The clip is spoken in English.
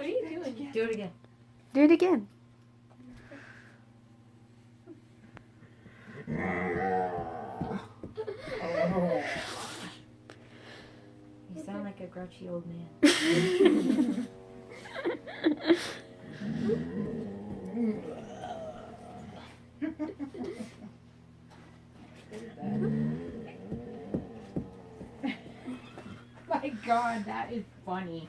What are you doing? Do it again. Do it again. You sound like a grouchy old man. My God, that is funny.